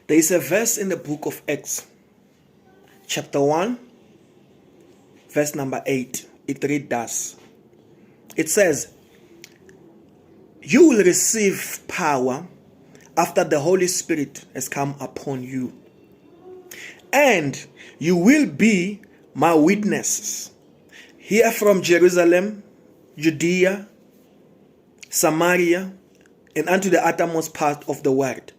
There is a verse in the book of Acts, chapter 1, verse number 8. It reads thus. It says, "You will receive power after the Holy Spirit has come upon you. And you will be my witnesses here from Jerusalem, Judea, Samaria, and unto the uttermost part of the world."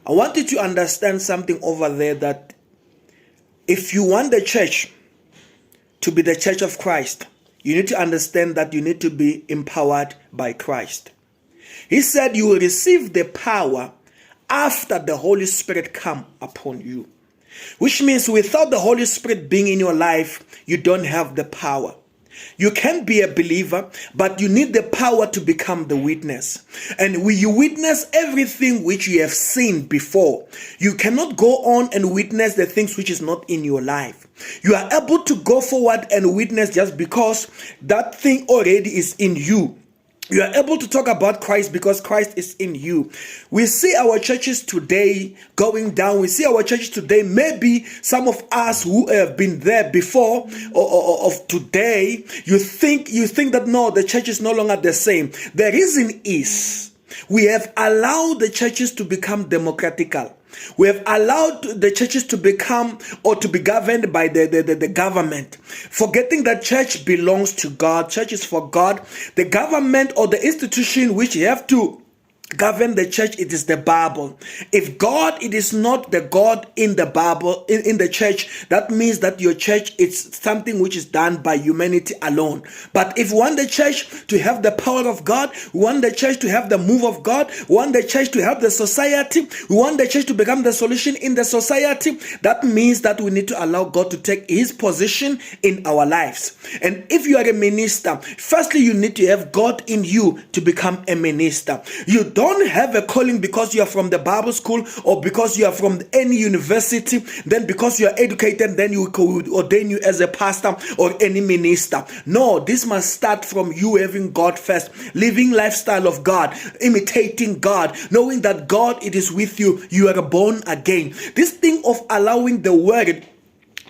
I want you to understand something over there, that if you want the church to be the church of Christ, you need to understand that you need to be empowered by Christ. He said you will receive the power after the Holy Spirit come upon you. Which means without the Holy Spirit being in your life, you don't have the power. You can be a believer, but you need the power to become the witness. And when you witness everything which you have seen before, you cannot go on and witness the things which is not in your life. You are able to go forward and witness just because that thing already is in you. You are able to talk about Christ because Christ is in you. We see our churches today going down. We see our churches today, maybe some of us who have been there before or of today, you think that no, the church is no longer the same. The reason is we have allowed the churches to become democratical. We have allowed the churches to become or to be governed by the government, forgetting that church belongs to God. Church is for God. The government or the institution which you have to govern the church, it is the Bible. If God, it is not the God in the Bible, in the church, that means that your church is something which is done by humanity alone. But if we want the church to have the power of God, we want the church to have the move of God, we want the church to help the society, we want the church to become the solution in the society, that means that we need to allow God to take his position in our lives. And if you are a minister, firstly, you need to have God in you to become a minister. You don't have a calling because you are from the Bible school or because you are from any university, then because you are educated, then you could ordain you as a pastor or any minister. No, this must start from you having God first, living lifestyle of God, imitating God, knowing that God, it is with you. You are born again. This thing of allowing the word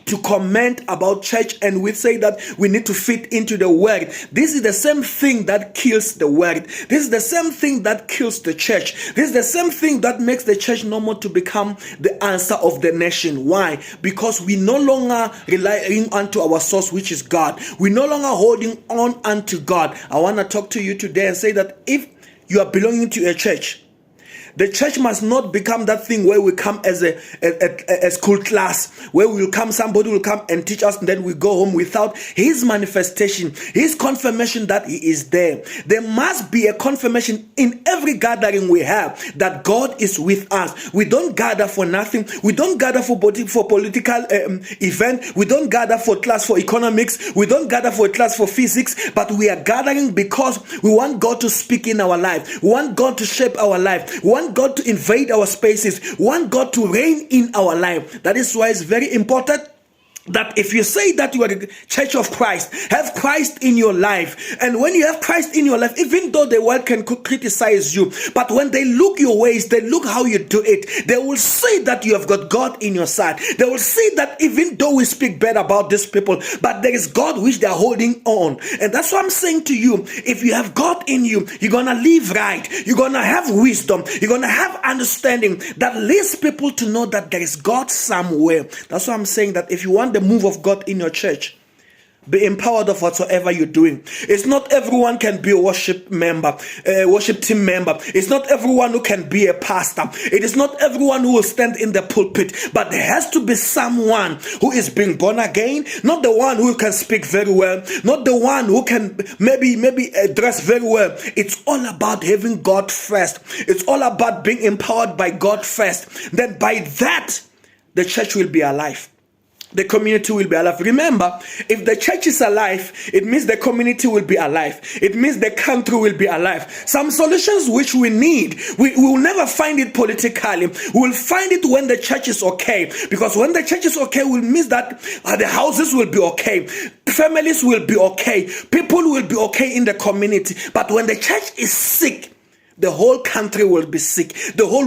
to comment about church, and we say that we need to fit into the word. This is the same thing that kills the word. This is the same thing that kills the church. This is the same thing that makes the church no more to become the answer of the nation. Why? Because we no longer relying onto our source, which is God. We no longer holding on unto God. I want to talk to you today and say that if you are belonging to a church, the church must not become that thing where we come as a school class, where we will come, somebody will come and teach us, and then we go home without his manifestation, his confirmation that he is there. There must be a confirmation in every gathering we have that God is with us. We don't gather for nothing. We don't gather for political event. We don't gather for class for economics. We don't gather for a class for physics, but we are gathering because we want God to speak in our life. We want God to shape our life. We want God to invade our spaces. We want God to reign in our life. That is why it's very important that if you say that you are the church of Christ, have Christ in your life. And when you have Christ in your life, even though the world can criticize you, but when they look your ways, they look how you do it, they will see that you have got God in your side. They will see that even though we speak bad about these people, but there is God which they are holding on. And that's what I'm saying to you. If you have God in you, you're going to live right. You're going to have wisdom. You're going to have understanding that leads people to know that there is God somewhere. That's why I'm saying that if you want the move of God in your church, be empowered of whatsoever you're doing. It's not everyone can be a worship member, a worship team member. It's not everyone who can be a pastor. It is not everyone who will stand in the pulpit, but there has to be someone who is being born again, not the one who can speak very well, not the one who can maybe dress very well. It's all about having God first. It's all about being empowered by God first. Then by that, the church will be alive. The community will be alive. Remember, if the church is alive, it means the community will be alive. It means the country will be alive. Some solutions which we need, we will never find it politically. We will find it when the church is okay. Because when the church is okay, will mean that the houses will be okay. Families will be okay. People will be okay in the community. But when the church is sick, the whole country will be sick. The whole